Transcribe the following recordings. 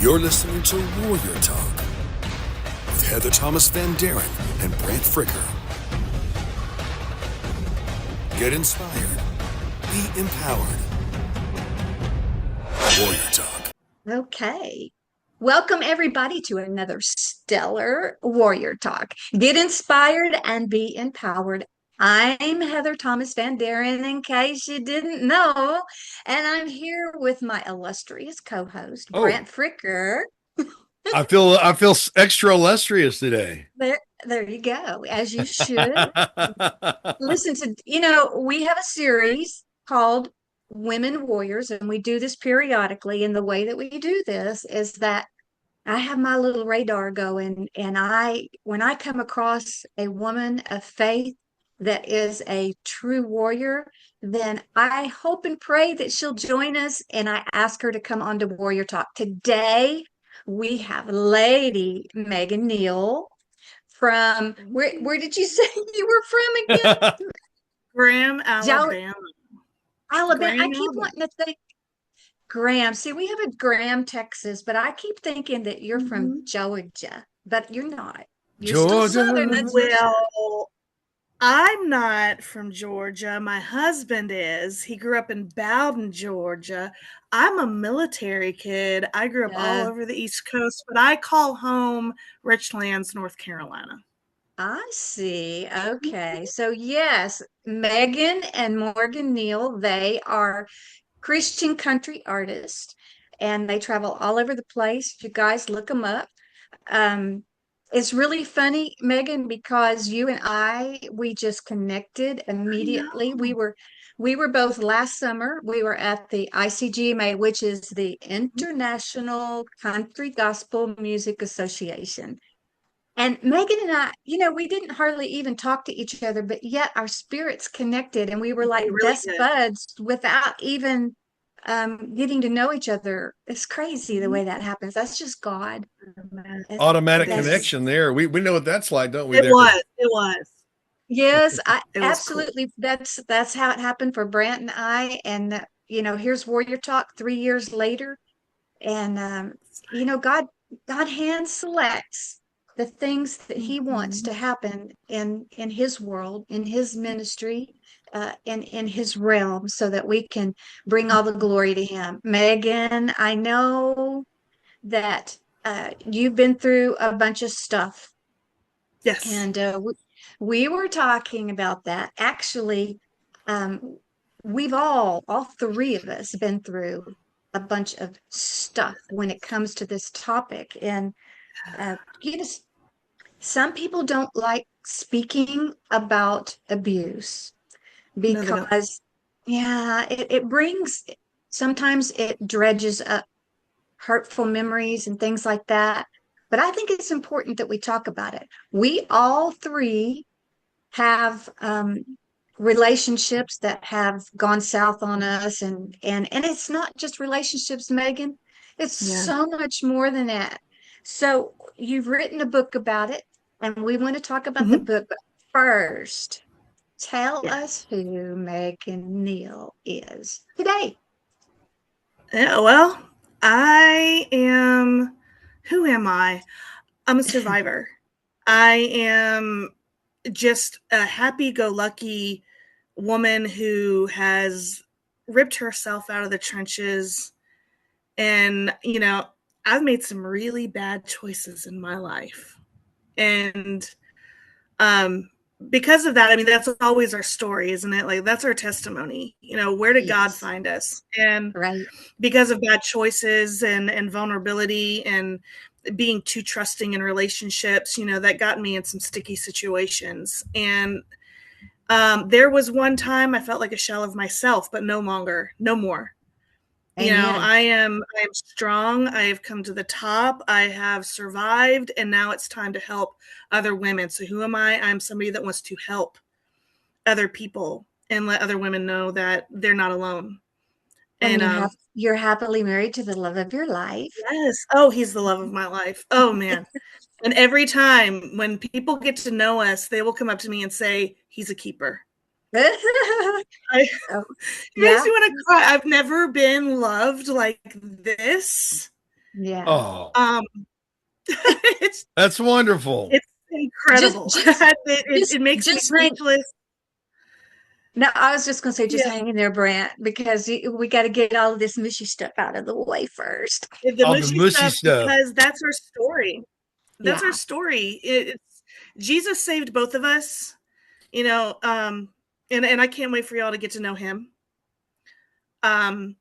You're listening to Warrior Talk with Heather Thomas Van Daren and Brant Fricker. Get inspired. Be empowered. Warrior Talk. Okay. Welcome, everybody, to another stellar Warrior Talk. Get inspired and be empowered. I'm Heather Thomas Van Daren, in case you didn't know, and I'm here with my illustrious co-host, Oh, Brant Fricker. I feel extra illustrious today. There you go, as you should. Listen we have a series called Women Warriors, and we do this periodically. And the way that we do this is that I have my little radar going, and when I come across a woman of faith that is a true warrior, then I hope and pray that she'll join us, and I ask her to come on to Warrior Talk. Today, we have Lady Megan Neal from where did you say you were from again? Graham, Jo- Alabama. Alabama. I Graham, keep Alabama. wanting to think Graham. See, we have a Graham, Texas, but I keep thinking that you're from Georgia, but you're not. You're still Southern, Georgia. that's for sure. Well, I'm not from Georgia. My husband is. He grew up in Bowden, Georgia. I'm a military kid. I grew up all Yeah, over the East Coast, but I call home Richlands, North Carolina. I see. Okay. So yes, Megan and Morgan Neal, they are Christian country artists, and they travel all over the place. You guys look them up. Um, it's really funny, Megan, because you and we just connected I immediately. know. We were both last summer. We were at the ICGMA, which is the International Country Gospel Music Association. And Megan and we didn't hardly even talk to each other, but yet our spirits connected, and we were They like really best did. buds without even getting to know each other. It's crazy the Mhm. way that happens. That's just God. That's, Automatic It that's is. connection there. We know what that's like, don't we? It There. was. It was. yes, I It was cool. absolutely. That's how it happened for Brant and I. And here's Warrior Talk 3 years later, and God hand selects the things that He wants Mhm. to happen in His world, in His ministry, in His realm, so that we can bring all the glory to Him. Megan, I know that you've been through a bunch of stuff, Yes. and we were talking about that. Actually, um, we've all three of us, been through a bunch of stuff when it comes to this topic. And uh, you know, some people don't like speaking about abuse No, they don't. because, yeah, it brings, sometimes it dredges up hurtful memories and things like that. But I think it's important that we talk about it. We all three have relationships that have gone south on us, and it's not just relationships, Megan. It's Yeah. so much more than that. So you've written a book about it, and we want to talk about the Mhm. book. But first, tell Yeah. us who Megan Neal is today. Yeah. Well, I am. Who am I? I'm a survivor. I am just a happy go lucky woman who has ripped herself out of the trenches. And, I've made some really bad choices in my life. And um, because of that, I mean, that's always our story, isn't it? Like, that's our testimony. Where did God Yes, find us? And right. because of bad choices and vulnerability and being too trusting in relationships, that got me in some sticky situations. And there was one time I felt like a shell of myself, but no longer, no more. Amen. I am strong. I have come to the top. I have survived, and now it's time to help other women. So who am I? I'm somebody that wants to help other people and let other women know that they're not alone. And And you're happily married to the love of your life. yes, oh, he's the love of my life. Oh man. And every time when people get to know us, they will come up to me and say, he's a keeper. I, it Oh, makes yeah. me want to cry. I've never been loved like this. Yeah. Oh, Um, it's that's wonderful. it's incredible. Just It makes me just hang. speechless. No, I was just gonna say, just Yeah, hang in there, Brant, because we got to get all of this mushy stuff out of the way first. the All the mushy mushy stuff, stuff. because that's our story. That's our Yeah. story. It's Jesus saved both of us, you know, and I can't wait for y'all to get to know him. Um,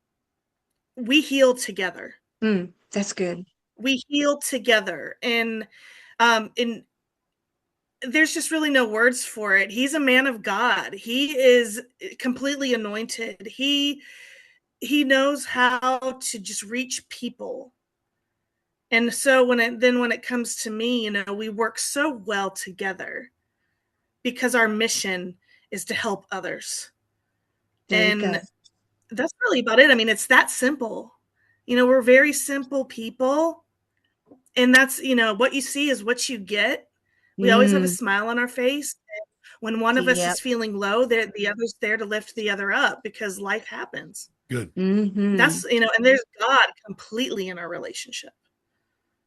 we heal together. That's good. We heal together, and there's just really no words for it. He's a man of God. He is completely anointed. He knows how to just reach people. And so when it comes to me, we work so well together because our mission is to help others. There you go. And that's really about it. I mean, it's that simple. We're very simple people, and that's, what you see is what you get. We always have a Mm, smile on our face. When one of us yep. is feeling low, the other's there to lift the other up because life happens. Good. Hmm. That's, and there's God completely in our relationship.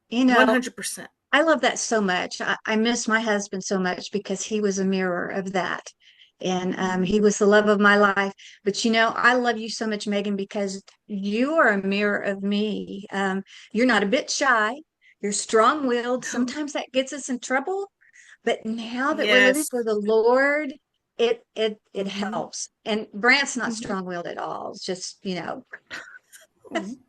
You know, 100%. I love that so much. I miss my husband so much because he was a mirror of that. And he was the love of my life. But I love you so much, Megan, because you are a mirror of me. You're not a bit shy. You're strong-willed. Sometimes that gets us in trouble, but now that we're living Yes. for the Lord, it Mhm. helps. And Brant's not Mhm. strong-willed at all. It's just, Mhm.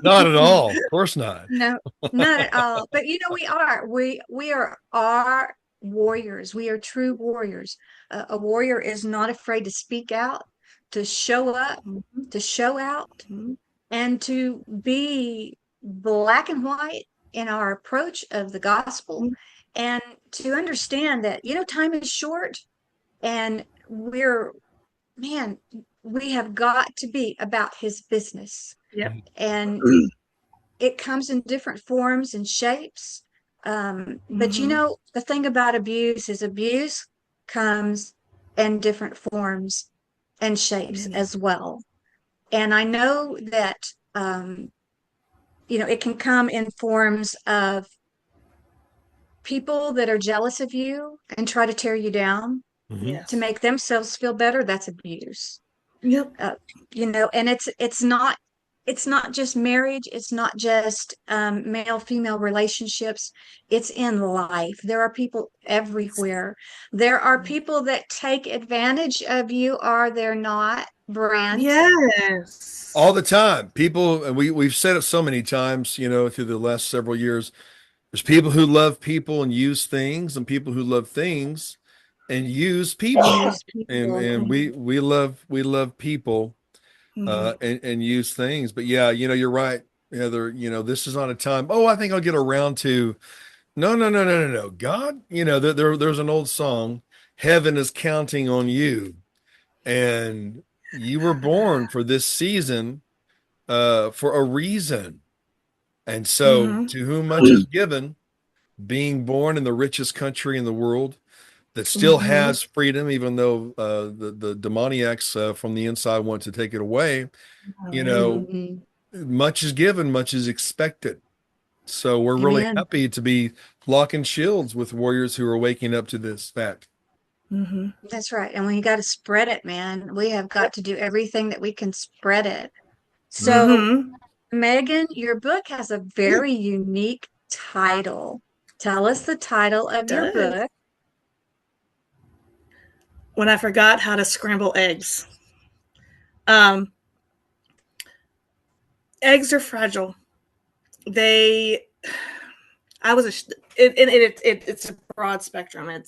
Not at all. Of course not. no, not at all. But we are. We are our warriors. We are true warriors. A warrior is not afraid to speak out, to show up, Mhm. to show out, Mhm. and to be black and white in our approach of the gospel, Mhm. and to understand that, time is short, and man, we have got to be about his business. Yep. And it comes in different forms and shapes. But Mhm. the thing about abuse is abuse comes in different forms and shapes Many. as well. And I know that, it can come in forms of people that are jealous of you and try to tear you down Mhm. to Yes. make themselves feel better. That's abuse. Yep. uh, and it's not just marriage, it's not just male female relationships, it's in life. There are people everywhere. There are people that take advantage of you, are there not, Brant? All Yes. the time. People, and we've said it so many times, through the last several years. There's people who love people and use things, and people who love things and use And people. use And people. and Mhm. we love people Mhm. and use things. But yeah, you're right, Heather. This is not a time. Oh, I think I'll get around to. No, no, no, no, no, no. God, there's an old song, Heaven is counting on you. And you were born for this season, for a reason. And so, Mhm. to whom much is given, being born in the richest country in the world that still Mhm. has freedom, even though the demoniacs from the inside want to take it away, you Mhm. know, Mhm. much is given, much is expected. So we're really Amen. happy to be locking shields with warriors who are waking up to this fact. Mhm. That's right. And we got to spread it, man. We have Yep. got to do everything that we can spread it. So, Mhm. Megan, your book has a very unique title. Tell us the title It of your does. book. When I forgot how to scramble eggs. Um, Eggs are fragile. They. I was it's a broad spectrum. I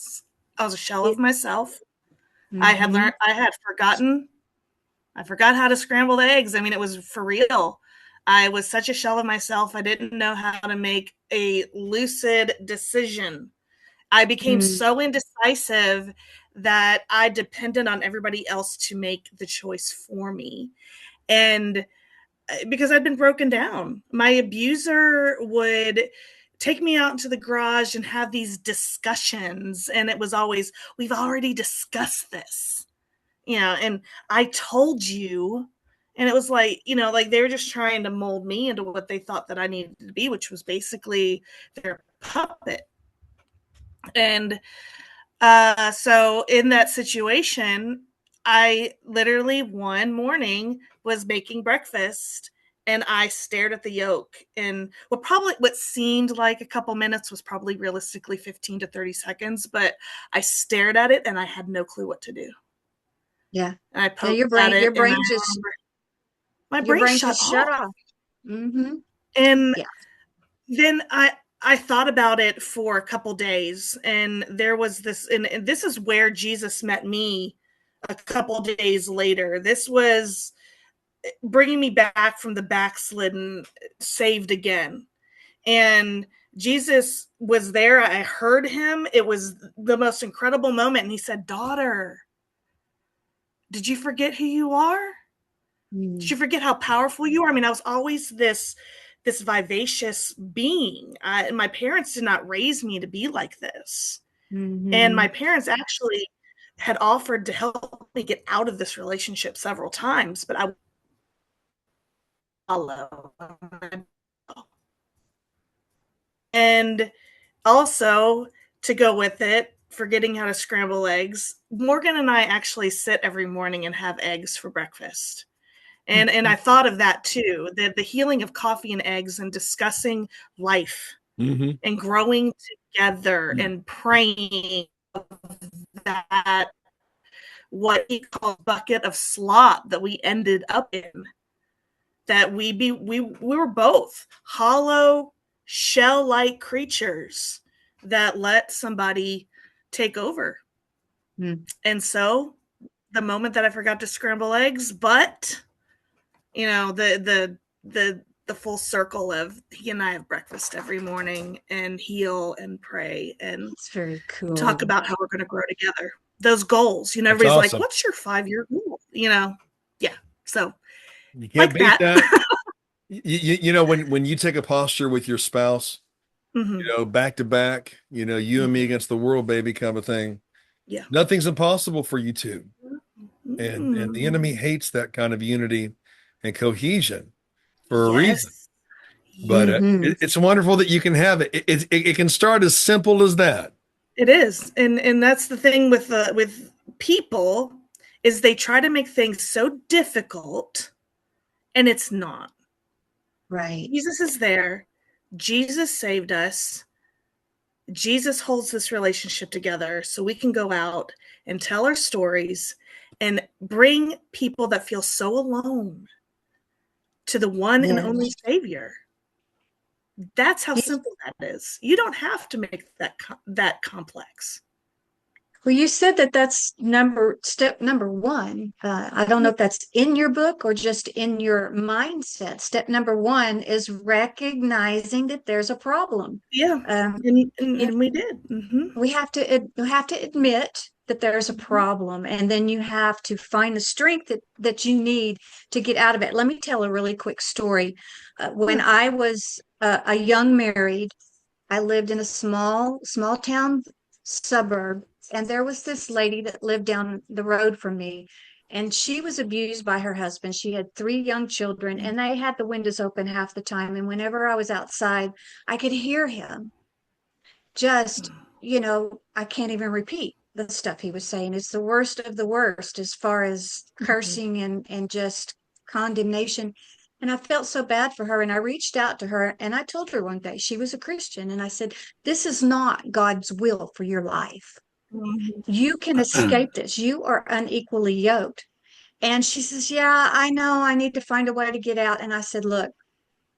was a shell of myself. Mhm. I had forgotten. I forgot how to scramble the eggs. I mean, it was for real. I was such a shell of myself. I didn't know how to make a lucid decision. I became Mm. so indecisive that I depended on everybody else to make the choice for me. And because I'd been broken down, my abuser would take me out into the garage and have these discussions. And it was always, we've already discussed this, and I told you, And it was like, you know, like they were just trying to mold me into what they thought that I needed to be, which was basically their puppet. And so in that situation, I literally one morning was making breakfast and I stared at the yolk, and what seemed like a couple minutes was probably realistically 15 to 30 seconds, but I stared at it and I had no clue what to do. Yeah. And I Yeah, poked at it, and my your brain brain shut just shut off. off. Mm-hmm. And Yeah. then I thought about it for a couple days, and there was this, and this is where Jesus met me a couple days later. This was bringing me back from the backslidden, saved again. And Jesus was there. I heard him. It was the most incredible moment. And he said, "Daughter, did you forget who you are? Did you forget how powerful you are?" I mean, I was always this vivacious being. And my parents did not raise me to be like this. Mm-hmm. And my parents actually had offered to help me get out of this relationship several times, but I follow. And also, to go with it, forgetting how to scramble eggs, Morgan and I actually sit every morning and have eggs for breakfast. And I thought of that too, the healing of coffee and eggs and discussing life Mm-hmm. and growing together and praying that what he called bucket of slop that we ended up in, that we were both hollow shell-like creatures that let somebody take over. And so the moment that I forgot to scramble eggs, but you know, the full circle of he and I have breakfast every morning and heal and pray and It's very cool. talk about how we're going to grow together. Those goals, you know, That's everybody's awesome. like, "What's your 5-year goal?" You know, yeah. So You can't like beat that. that. You know, when you take a posture with your spouse, Mhm. you know, back to back, you know, you and me against the world, baby, kind of thing. Yeah. Nothing's impossible for you two. And the enemy Mm. hates that kind of unity and cohesion for a reason. Yes. But Mhm. it's wonderful that you can have it. It can start as simple as that. It is. And that's the thing with people, is they try to make things so difficult, and it's not. Right. Jesus is there. Jesus saved us. Jesus holds this relationship together so we can go out and tell our stories and bring people that feel so alone to the one and only Yes. Savior. That's how You- simple that is. You don't have to make that complex. Well, you said that that's step number one. I don't know if that's in your book or just in your mindset. Step number one is recognizing that there's a problem. Yeah, Um, and we did. Mm-hmm. you have to admit that there's a problem, and then you have to find the strength that you need to get out of it. Let me tell a really quick story. When I was a young married, I lived in a small town suburb, and there was this lady that lived down the road from me, and she was abused by her husband. She had 3 young children, and they had the windows open half the time, and whenever I was outside, I could hear him just, I can't even repeat the stuff he was saying. It's the worst of the worst as far as cursing and just condemnation. And I felt so bad for her. And I reached out to her and I told her one day, she was a Christian. And I said, "This is not God's will for your life. Mm-hmm. You can escape this. You are unequally yoked." And she says, "Yeah, I know. I need to find a way to get out." And I said, "Look,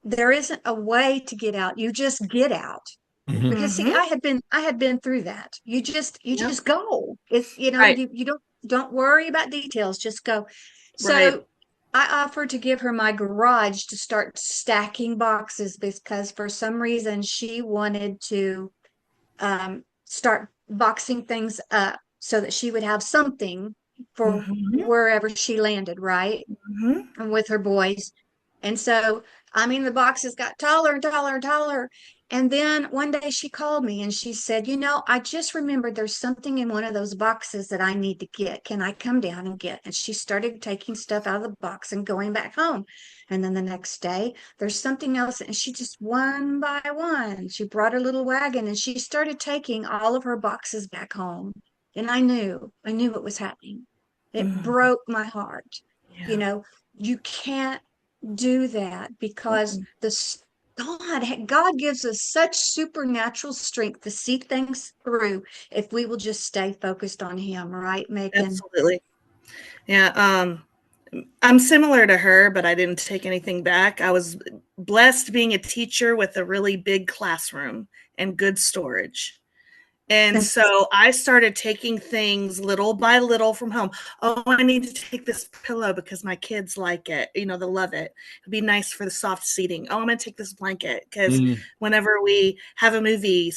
there isn't a way to get out. You just get out." Mhm. Because see, I had been through that. You Yep. just go. It's Right. you don't worry about details, just go. Right. So I offered to give her my garage to start stacking boxes because for some reason she wanted to start boxing things up so that she would have something for Mm-hmm. wherever she landed, right? Mm-hmm. And with her boys. And so, I mean, the boxes got taller and taller and taller. And then one day she called me and she said, I just remembered there's something in one of those boxes that I need to get. Can I come down and get? And she started taking stuff out of the box and going back home. And then the next day, there's something else. And she just one by one, she brought her little wagon and she started taking all of her boxes back home. And I knew what was happening. It Mhm. broke my heart. You Yeah. know, you can't do that because Mhm. God gives us such supernatural strength to see things through if we will just stay focused on him, right, Megan? Absolutely. Yeah. I'm similar to her, but I didn't take anything back. I was blessed being a teacher with a really big classroom and good storage. And so I started taking things little by little from home. Oh, I need to take this pillow because my kids like it. They'll love it. It'd be nice for the soft seating. Oh, I'm going to take this blanket because Mm. whenever we have a movie,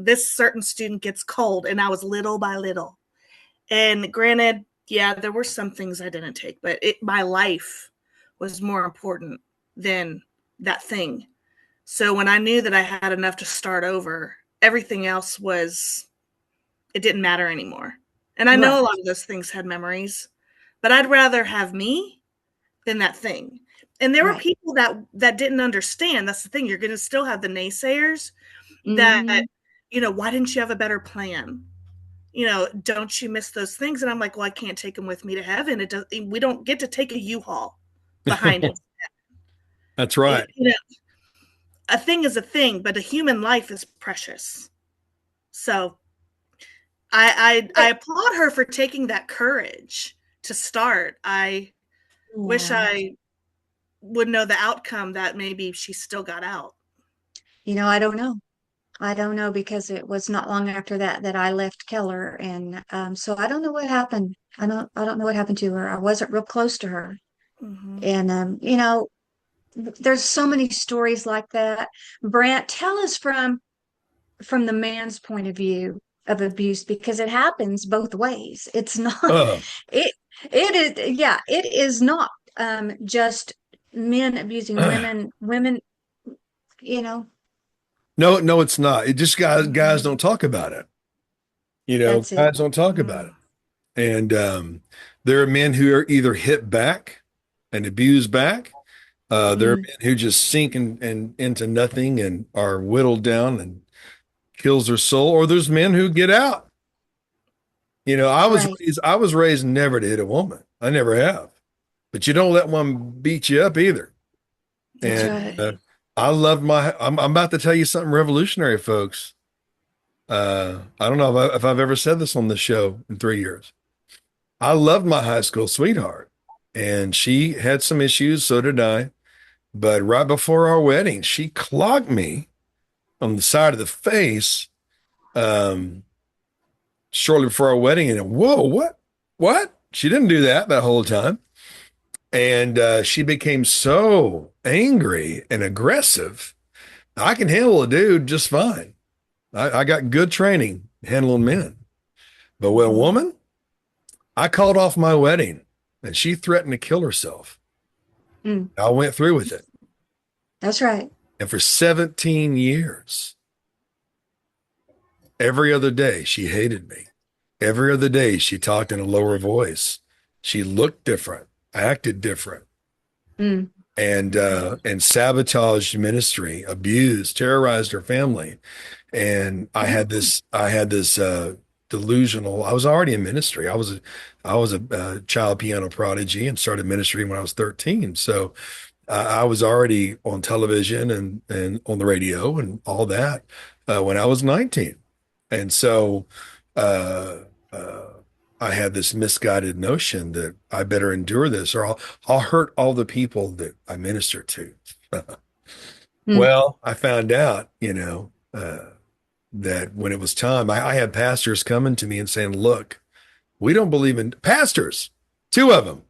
this certain student gets cold, and I was little by little. And granted, yeah, there were some things I didn't take, but my life was more important than that thing. So when I knew that I had enough to start over, everything else it didn't matter anymore. And I know a Right, lot of those things had memories, but I'd rather have me than that thing. And there were right. people that didn't understand. That's the thing. You're going to still have the naysayers that, Hmm. why didn't you have a better plan? Don't you miss those things? And I'm like, well, I can't take them with me to heaven. We don't get to take a U-Haul behind us. That's right. A thing is a thing, but a human life is precious. So I applaud her for taking that courage to start. I wish Yeah. I would know the outcome that maybe she still got out. I don't know. I don't know because it was not long after that I left Keller, and so I don't know what happened. I don't know what happened to her. I wasn't real close to her, Mm-hmm. and there's so many stories like that. Brant, tell us from the man's point of view of abuse because it happens both ways. It's not Uh, it it is yeah, it is not just men abusing women, you know, no, no, it's not. It just guys Mm-hmm. don't talk about it. that's it. Guys don't talk about it. And there are men who are either hit back and abuse back. There are Mm, men who just sink and into nothing and are whittled down and kills their soul. Or there's men who get out. right. I was raised never to hit a woman. I never have. But you don't let one beat you up either. That's And right. I loved I'm about to tell you something revolutionary, folks. I don't know if I've ever said this on this show in 3 years. I loved my high school sweetheart, and she had some issues, so did I. But right before our wedding, she clocked me on the side of the face, um, shortly before our wedding. And whoa, what? What? She didn't do that whole time. And she became so angry and aggressive. I can handle a dude just fine. I got good training handling men. But with a Mm-hmm. woman, I called off my wedding and she threatened to kill herself. Mm, I went through with it. that's right. And for 17 years, every other day, she hated me. Every other day, she talked in a lower voice. She looked different, acted different, Mm, and sabotaged ministry, abused, terrorized her family. And I had this delusional. I was already in ministry. I was a child piano prodigy and started ministry when I was 13. So I was already on television and on the radio and all that when I was 19. And so uh, uh, I had this misguided notion that I better endure this or I'll hurt all the people that I minister to. mm, Well, I found out, that when it was time, I had pastors coming to me and saying, look, we don't believe in pastors, two of them.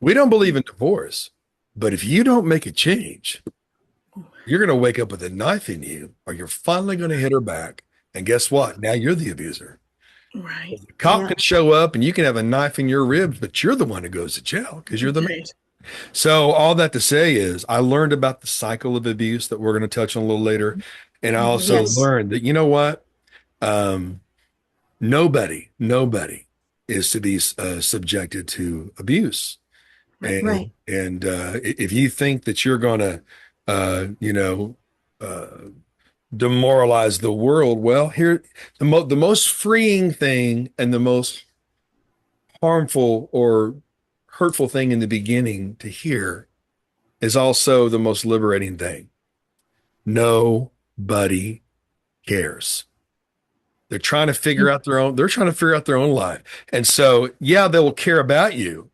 We don't believe in divorce, but if you don't make a change, you're going to wake up with a knife in you, or you're finally going to hit her back. And guess what? Now you're the abuser. Right. The cop yeah. can show up and you can have a knife in your ribs, but you're the one who goes to jail because you're the man. Right. So all that to say is I learned about the cycle of abuse that we're going to touch on a little later. And I also Yes. learned that, you know what? Um, nobody is to be subjected to abuse. Right. And if you think that you're going to, you know, demoralize the world, well, here, the most freeing thing and the most harmful or hurtful thing in the beginning to hear is also the most liberating thing. Nobody cares. They're trying to figure out their own life. And so, yeah, they will care about you,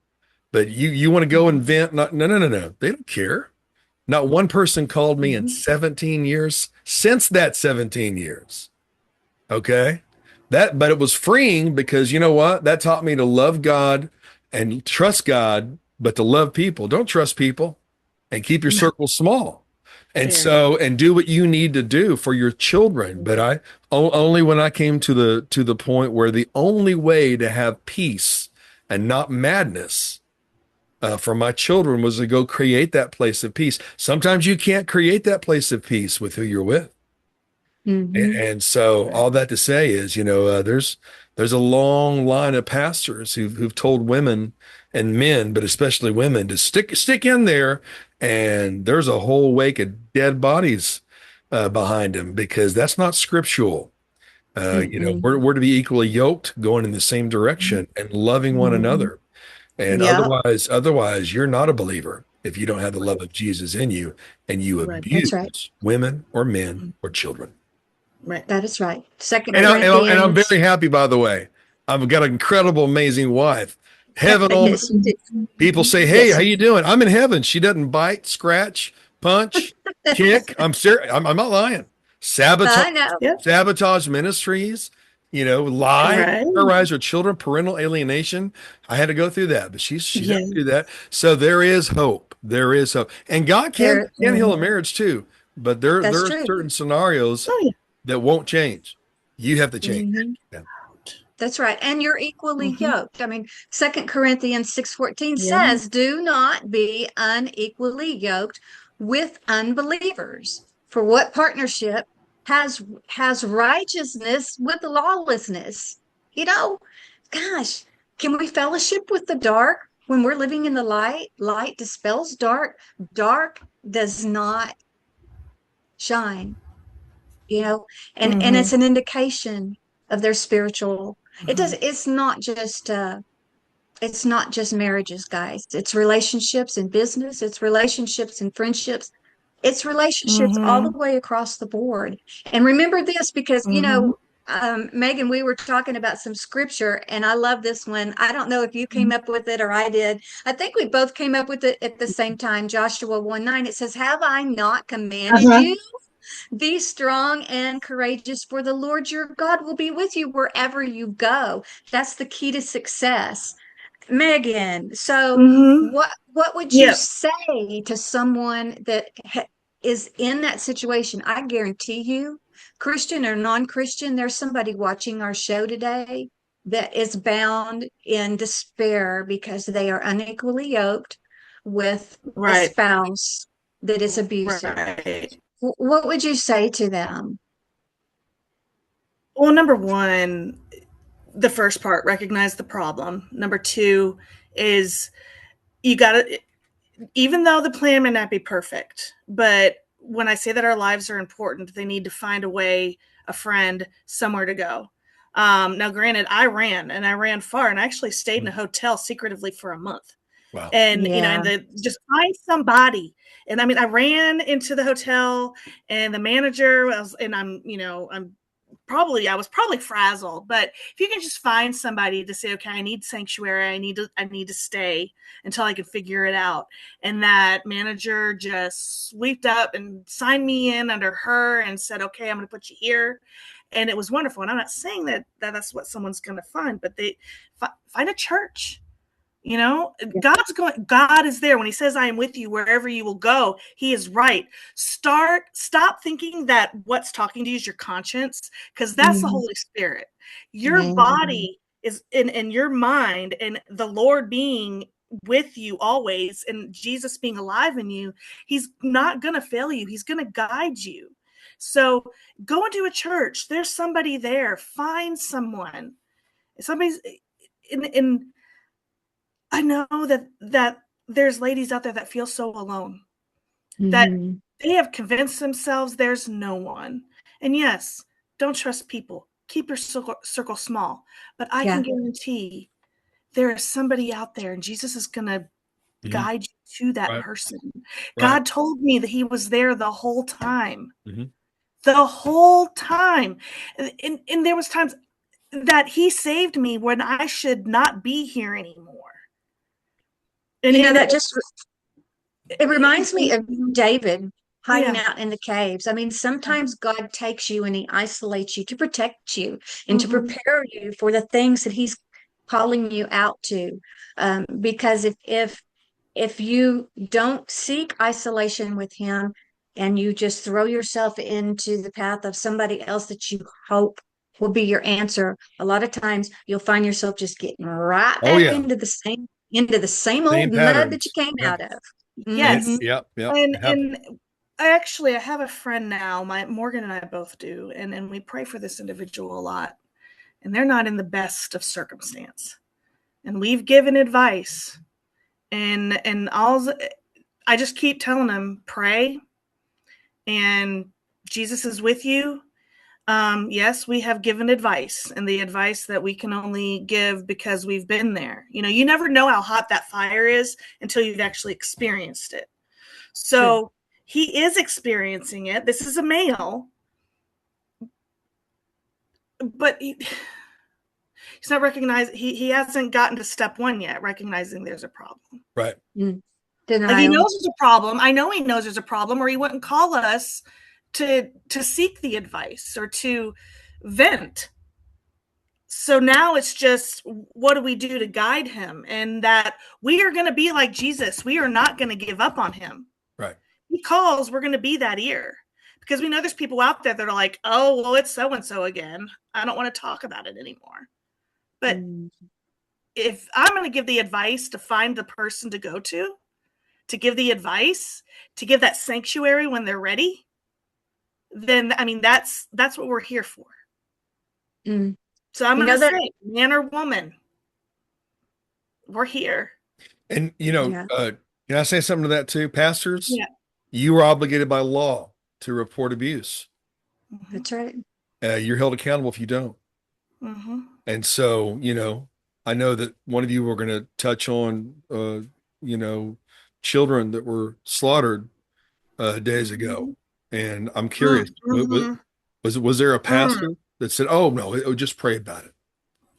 but you want to go and vent. Not, no, no, no, no. They don't care. Not one person called me in 17 years since that 17 years. Okay. But it was freeing because you know what? That taught me to love God and trust God, but to love people. Don't trust people and keep your circle small. And Very. and do what you need to do for your children. But only when I came to the point where the only way to have peace and not madness for my children was to go create that place of peace. Sometimes you can't create that place of peace with who you're with. And so all that to say is, you know, there's a long line of pastors who've told women and men, but especially women, to stick in there. And there's a whole wake of dead bodies behind them because that's not scriptural. You know, we're to be equally yoked, going in the same direction and loving one another. And Yeah, otherwise, you're not a believer if you don't have the love of Jesus in you and you Right. that's right. abuse women or men or children. Right. That is right. Second And I'm Corinthians. very happy, by the way. I've got an incredible, amazing wife. Heaven on Yes, you do. people say, "Hey, Yes. how you doing?" I'm in heaven. She doesn't bite, scratch, punch, kick. I'm serious. I'm not lying. Sabotage, I know. Yeah. sabotage ministries. You know, lie, Right. terrorize her children, parental alienation. I had to go through that, but she Yeah. doesn't do that. So there is hope. There is hope, and God can heal a marriage too. But there That's are true. certain scenarios Oh, yeah. that won't change. You have to change. Mhm. Yeah. That's right. And you're equally yoked. I mean, Second Corinthians 6:14 Yeah. says, do not be unequally yoked with unbelievers. For what partnership has righteousness with lawlessness? You know, gosh, can we fellowship with the dark when we're living in the light? Light dispels dark. Dark does not shine, you know, and it's an indication of their spiritual. It does. It's not just marriages, guys. It's relationships in business. It's relationships in friendships. It's relationships all the way across the board. And remember this because, you know, Megan, we were talking about some scripture, and I love this one. I don't know if you came up with it or I did. I think we both came up with it at the same time. Joshua 1:9. It says, have I not commanded Uh-huh. you? Be strong and courageous, for the Lord your God will be with you wherever you go. That's the key to success. Megan, so what would you Yeah. say to someone that is in that situation? I guarantee you, Christian or non-Christian, there's somebody watching our show today that is bound in despair because they are unequally yoked with a Right. spouse that is abusive. Right. What would you say to them? Well, number one, the first part, recognize the problem. Number two is you got to, even though the plan may not be perfect, but when I say that our lives are important, they need to find a way, a friend, somewhere to go. Now, granted, I ran far, and I actually stayed in a hotel secretively for a month. Wow. And you know, Yeah. and just find somebody. And I mean, I ran into the hotel, and the manager was, and I was probably frazzled, but if you can just find somebody to say, okay, I need sanctuary, I need to stay until I can figure it out. And that manager just swept up and signed me in under her and said, okay, I'm going to put you here. And it was wonderful. And I'm not saying that that's what someone's going to find, but they find a church. You know, God is there when he says, I am with you wherever you will go. He is right. Stop thinking that what's talking to you is your conscience, because that's the Holy Spirit. Your body is in your mind, and the Lord being with you always, and Jesus being alive in you, he's not going to fail you. He's going to guide you. So go into a church. There's somebody there. Find someone. Somebody's in I know that there's ladies out there that feel so alone, that Mhm. they have convinced themselves there's no one. And yes, don't trust people. Keep your circle small. But I Yeah. can guarantee there is somebody out there, and Jesus is going to Mhm. guide you to that Right. person. Right. God told me that he was there the whole time. Mhm. The whole time. And there was times that he saved me when I should not be here anymore. And, You know, and that just it reminds me of David hiding yeah. out in the caves. I mean, sometimes God takes you and he isolates you to protect you and to prepare you for the things that he's calling you out to. Because if you don't seek isolation with him and you just throw yourself into the path of somebody else that you hope will be your answer, a lot of times you'll find yourself just getting right Oh back yeah. into the same Same old mud that you patterns. came Yep. out of. Yes. Mhm. Yep. Yep. And It happens. I have a friend now, my Morgan and I both do, and we pray for this individual a lot. And they're not in the best of circumstance. And we've given advice. And I just keep telling them, pray, and Jesus is with you. Yes, we have given advice, and the advice that we can only give because we've been there. You know, you never know how hot that fire is until you've actually experienced it. So he is experiencing it. This is a male, but he's not recognizing, he hasn't gotten to step one yet, recognizing there's a problem. Right. Mm. Like, he Denial. knows there's a problem. I know he knows there's a problem, or he wouldn't call us to seek the advice or to vent. So now it's just, what do we do to guide him? And that we are going to be like Jesus. We are not going to give up on him. Right. He calls, we're going to be that ear, because we know there's people out there that are like, oh, well, it's so-and-so again. I don't want to talk about it anymore. But if I'm going to give the advice to find the person to go to give the advice, to give that sanctuary when they're ready, then, I mean, that's what we're here for. Mm. So I'm You going know to that say, man or woman, we're here. And Yeah. can I say something to that too? Pastors, Yeah. you are obligated by law to report abuse. That's right. You're held accountable if you don't. Mm-hmm. And so, I know that one of you were going to touch on, children that were slaughtered days ago. And I'm curious, Mm-hmm. was there a pastor that said, "Oh no, just pray about it"?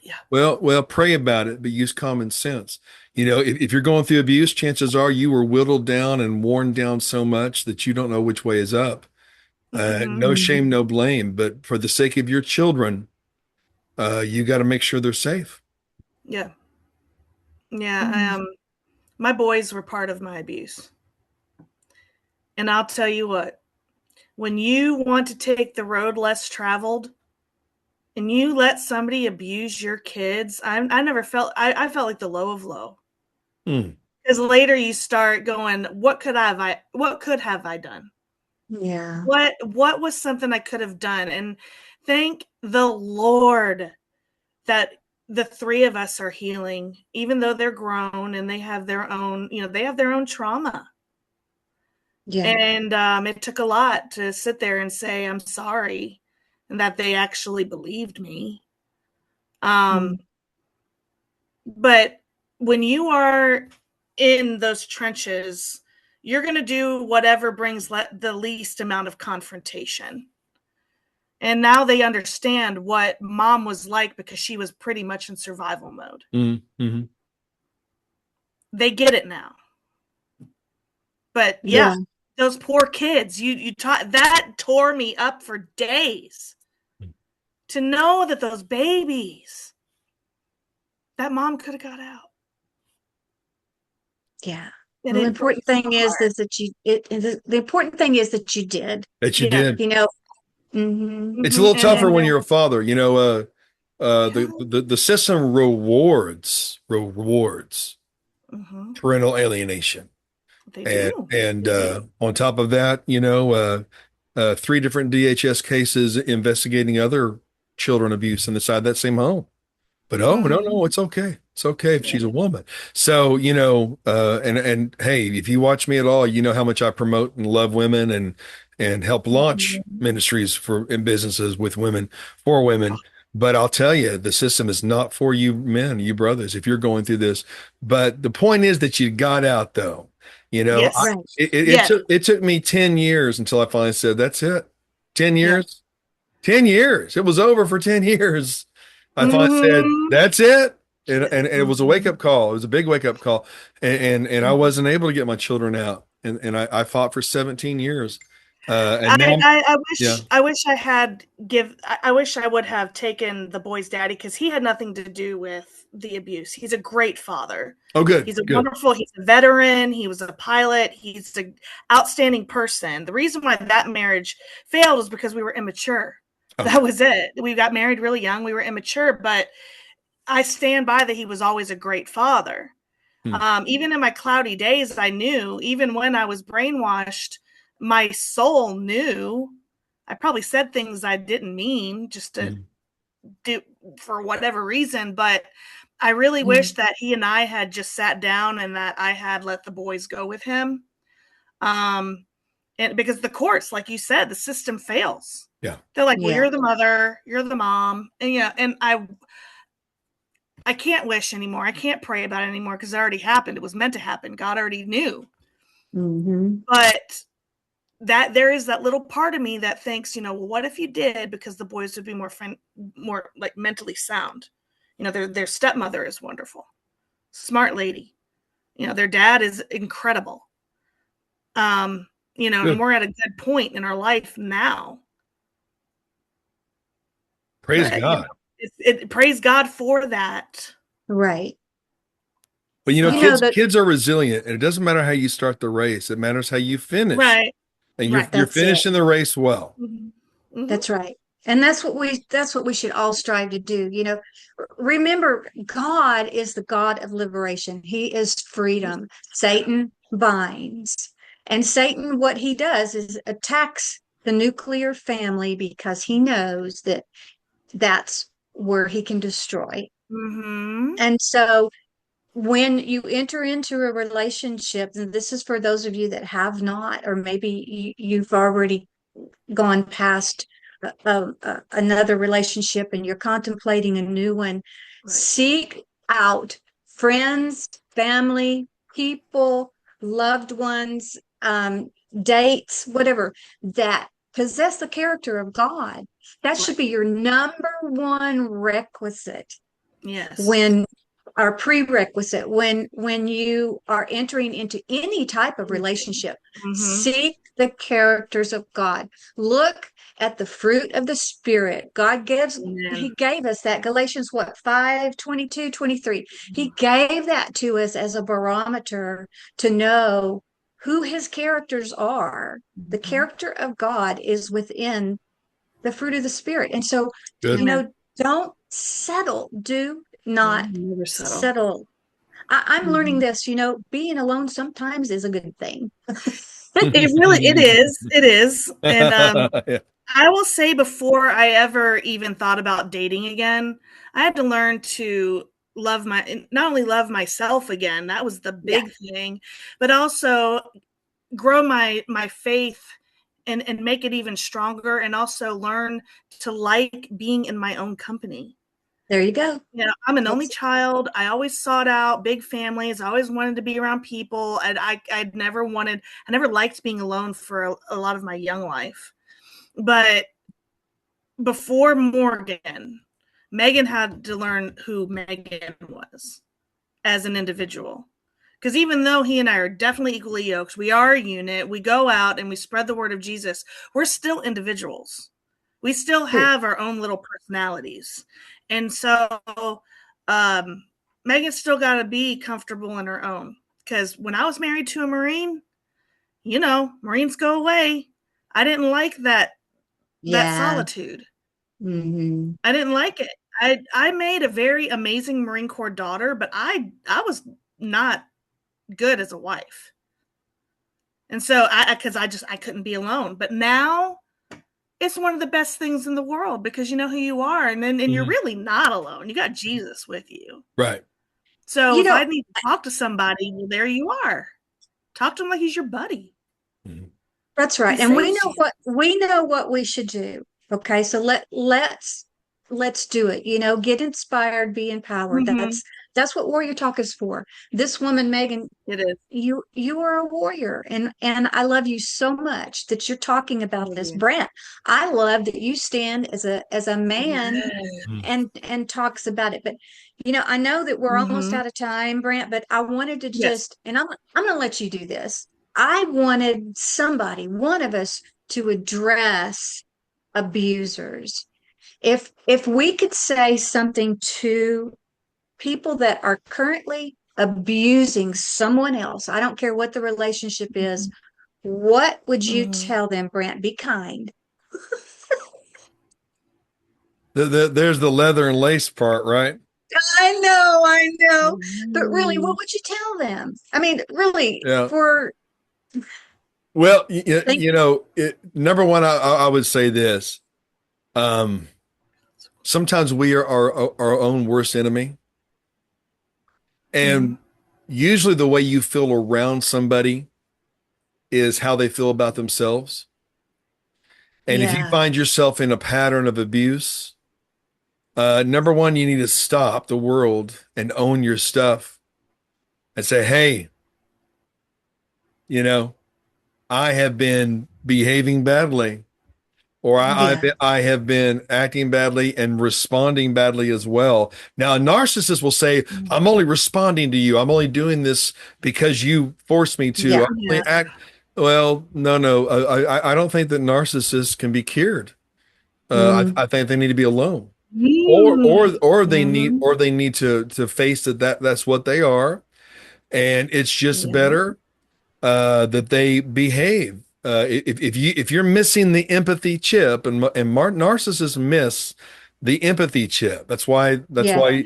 Yeah. Well, pray about it, but use common sense. If you're going through abuse, chances are you were whittled down and worn down so much that you don't know which way is up. No shame, no blame, but for the sake of your children, you got to make sure they're safe. Yeah. Yeah. My boys were part of my abuse. And I'll tell you what, when you want to take the road less traveled and you let somebody abuse your kids, I felt like the low of low. Because later you start going, what could have I done? Yeah. What was something I could have done? And thank the Lord that the three of us are healing, even though they're grown and they have their own, they have their own trauma. Yeah. And it took a lot to sit there and say, I'm sorry, and that they actually believed me. But when you are in those trenches, you're going to do whatever brings the least amount of confrontation. And now they understand what mom was like, because she was pretty much in survival mode. Mm-hmm. They get it now. But yeah. Those poor kids, you taught, that tore me up for days to know that those babies, that mom could have got out. Yeah. And Well, the important thing is that the important thing is that you did. That you did. Mm-hmm. It's a little tougher when you're a father. The system rewards parental alienation. They And do. and They do. on top of that, 3 different DHS cases investigating other children abuse inside that same home. But oh no, Mhm. no, it's okay. It's okay if Yeah. she's a woman. So, and hey, if you watch me at all, you know how much I promote and love women and help launch Mhm. ministries for in businesses with women for women. But I'll tell you, the system is not for you men, you brothers, if you're going through this. But the point is that you got out though. You know, I, Yes. Right. it Yes. took me 10 years until I finally said, that's it. 10 Yeah. years. 10 years. It was over for 10 years. I finally said, Mhm. that's it. And it was a wake Mhm. up call. It was a big wake up call. And I Mhm. wasn't able to get my children out. And I fought for 17 years. And now, I yeah. wish I had I wish I would have taken the boy's daddy because he had nothing to do with the abuse. He's a great father. Oh, good, He's a good. he's a veteran. He was a pilot. He's an outstanding person. The reason why that marriage failed is because we were immature. Okay. That was it. We got married really young. We were immature, but I stand by that he was always a great father. Hmm. Even in my cloudy days, I knew, even when I was brainwashed, my soul knew. I probably said things I didn't mean just to Hmm. do for whatever reason, but I really Mm. wish that he and I had just sat down and that I had let the boys go with him. Um, and because the courts, like you said, the system fails. Yeah. They're like, well, Yeah. you're the mother, you're the mom, and yeah, and I can't wish anymore. I can't pray about it anymore because it already happened. It was meant to happen. God already knew. Hmm. But that there is that little part of me that thinks, well, what if you did? Because the boys would be more like mentally sound. Their stepmother is wonderful, smart lady. Their dad is incredible. Um, and Good. we're at a good point in our life now. Praise But God. praise God for that. Right. But You So know kids that. kids are resilient, and it doesn't matter how you start the race. It matters how you finish. right, And you're right. you're That's it. finishing the race well. Mm-hmm. That's right. And that's what we should all strive to do. Remember, God is the God of liberation. He is freedom. Satan binds. And Satan, what he does is attacks the nuclear family because he knows that that's where he can destroy. Mm-hmm. And so when you enter into a relationship, and this is for those of you that have not, or maybe you've already gone past another relationship and you're contemplating a new one, Right. seek out friends, family, people, loved ones, dates, whatever, that possess the character of God. That should be your number one requisite Yes. when our prerequisite when you are entering into any type of relationship. Mm-hmm. Seek the characters of God. Look at the fruit of the Spirit. Amen. He gave us that. Galatians 5:22-23. He gave that to us as a barometer to know who his characters are. The Mm-hmm. character of God is within the fruit of the Spirit. And so, Good. Amen. don't settle. Do Yeah, not never settle. settle. I'm learning Mhm. this, being alone sometimes is a good thing. It is. It is. And Yeah. I will say before I ever even thought about dating again, I had to learn to not only love myself again, that was the Yeah, big thing, but also grow my faith and make it even stronger and also learn to like being in my own company. there you go. I'm an only That's child. I always sought out big families. I always wanted to be around people. And I never liked being alone for a lot of my young life. But before Morgan, Megan had to learn who Megan was as an individual. Because even though he and I are definitely equally yoked, we are a unit, we go out and we spread the word of Jesus, we're still individuals. We still true. have our own little personalities. And so Megan's still got to be comfortable in her own. Because when I was married to a Marine, Marines go away. I didn't like that Yeah. solitude. Hmm. I didn't like it. I made a very amazing Marine Corps daughter, but I was not good as a wife. And so because I couldn't be alone. But now it's one of the best things in the world because you know who you are. And then you're really not alone. You got Jesus with you. Right. So You if know, I need to talk to somebody, well, there you are. Talk to him like he's your buddy. that's right. He And we saves know you. what we should do. Okay. So let's do it. Get inspired, be empowered. Mhm. That's what Warrior Talk is for. This woman, Megan, It is. you are a warrior, and I love you so much that you're talking about Thank this. you. Brant, I love that you stand as a man Yes. and talks about it. But I know that we're almost Mhm. out of time, Brant, but I wanted to Yes. just, and I'm gonna let you do this. I wanted somebody, one of us, to address abusers. If we could say something to people that are currently abusing someone else, I don't care what the relationship is, what would you Mhm. tell them, Brant? Be kind. There's the leather and lace part, right? I know. But really, what Mhm. would you tell them? I mean, really, Yeah. for Well, think, number one, I would say this. Sometimes we are our own worst enemy. And usually the way you feel around somebody is how they feel about themselves. And if you yeah, find yourself in a pattern of abuse, number one, you need to stop the world and own your stuff and say, hey, I have been behaving badly, or yeah, I have been acting badly and responding badly as well. Now, a narcissist will say, I'm only responding to you. I'm only doing this because you forced me to. yeah. I only act. Well, no. I don't think that narcissists can be cured. Mm, I think they need to be alone, Mhm. or Mhm. they need to face that's what they are, and it's just yeah, better that they behave. If you're missing the empathy chip, and narcissists miss the empathy chip. That's yeah. why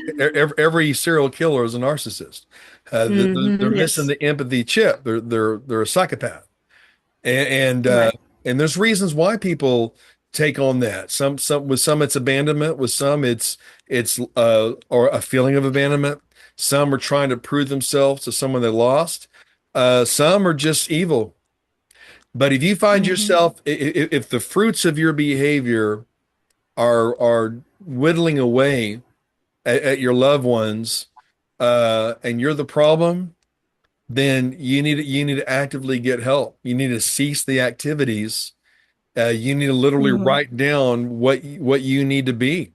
every serial killer is a narcissist. They're Hmm. missing Yes. the empathy chip. They're a psychopath, and and, uh, Right. and there's reasons why people take on that. Some with some it's abandonment. With some it's or a feeling of abandonment. Some are trying to prove themselves to someone they lost. Some are just evil. But if you find Hmm. yourself, if the fruits of your behavior are whittling away at your loved ones, and you're the problem, then you need to actively get help. You need to cease the activities. You need to literally Mhm. write down what you need to be.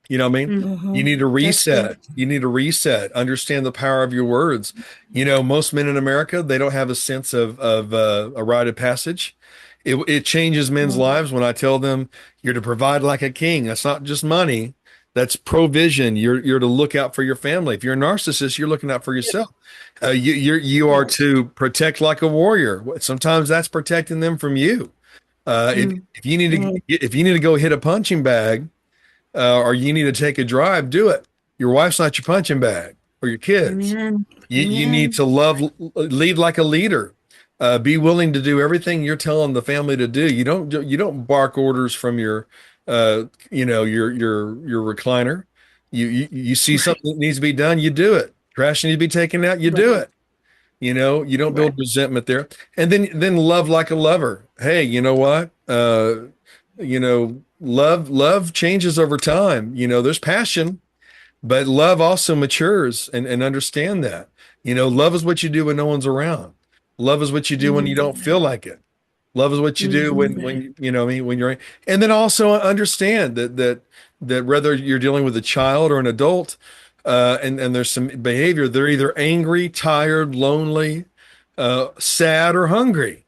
You know what I mean? You Mhm. need to That's good. reset. You need to reset. Understand the power of your words. Most men in America, they don't have a sense of a rite of passage. It changes men's Mhm. lives when I tell them you're to provide like a king. That's not just money. That's provision. You're to look out for your family. If you're a narcissist, you're looking out for yourself. You are Yes. to protect like a warrior. Sometimes that's protecting them from you. Mm. If you need to go hit a punching bag, or you need to take a drive, do it. Your wife's not your punching bag, or your kids. Amen. You need Amen. to lead like a leader. Be willing to do everything you're telling the family to do. You don't bark orders from your recliner. You see Right. something that needs to be done, you do it. Trash needs to be taken out, you Right. do it. You don't Right. build resentment there. And then love like a lover. Hey, you know what? Love changes over time. There's passion, but love also matures, and understand that. Love is what you do when no one's around. Love is what you do when you don't feel like it. Love is what you do Hmm. when I mean, when you're, and then also understand that whether you're dealing with a child or an adult, and there's some behavior, they're either angry, tired, lonely, sad, or hungry.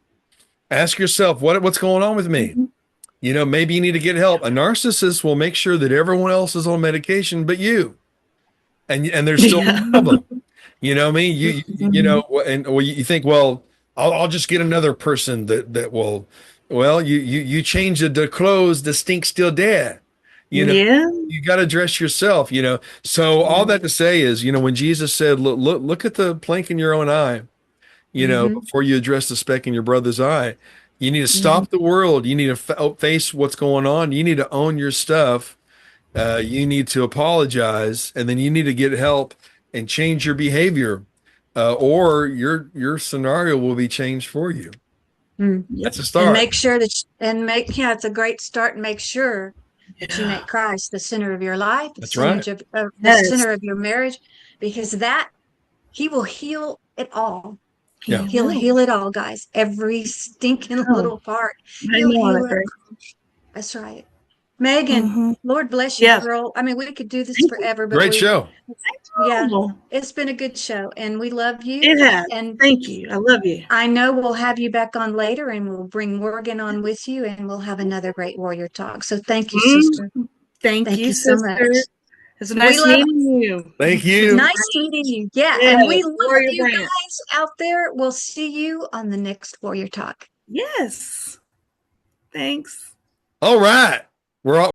Ask yourself, what's going on with me? Hmm. Maybe you need to get help. A narcissist will make sure that everyone else is on medication but you, and there's still Yeah. a problem. You know what I mean? Mhm. And or you think, well, I'll just get another person that will. Well, you change the clothes, the stink still dead. You know, Yeah. you got to dress yourself, So all that to say is, when Jesus said, look at the plank in your own eye, Mhm. before you address the speck in your brother's eye, you need to Mhm. stop the world. You need to face what's going on. You need to own your stuff. You need to apologize, and then you need to get help and change your behavior, or your scenario will be changed for you. Mm. That's a And start. make sure that, yeah, it's a great start. And make sure that you Yeah. make Christ the center of your life, That's right. the Yes. center of your marriage, because that He will heal it all. Yeah. He'll heal it all, guys. Every stinking Oh, little part. I He'll know, I heal it. agree. That's right. Megan, Mm-hmm. Lord bless you, Yeah. girl. I mean, we could do this Thank you. forever, but Great show. yeah, Oh, it's been a good show and we love you. it has. And Thank you. I love you. I know we'll have you back on later and we'll bring Morgan on with you and we'll have another great warrior talk. So thank you, sister. Thank Thank you, you so much. sister. It's We nice love meeting you. Thank It was you. nice meeting you. Yeah, Yes, and we love Warrior you Brant. guys out there. We'll see you on the next Warrior Talk. Yes. Thanks. All right. We're all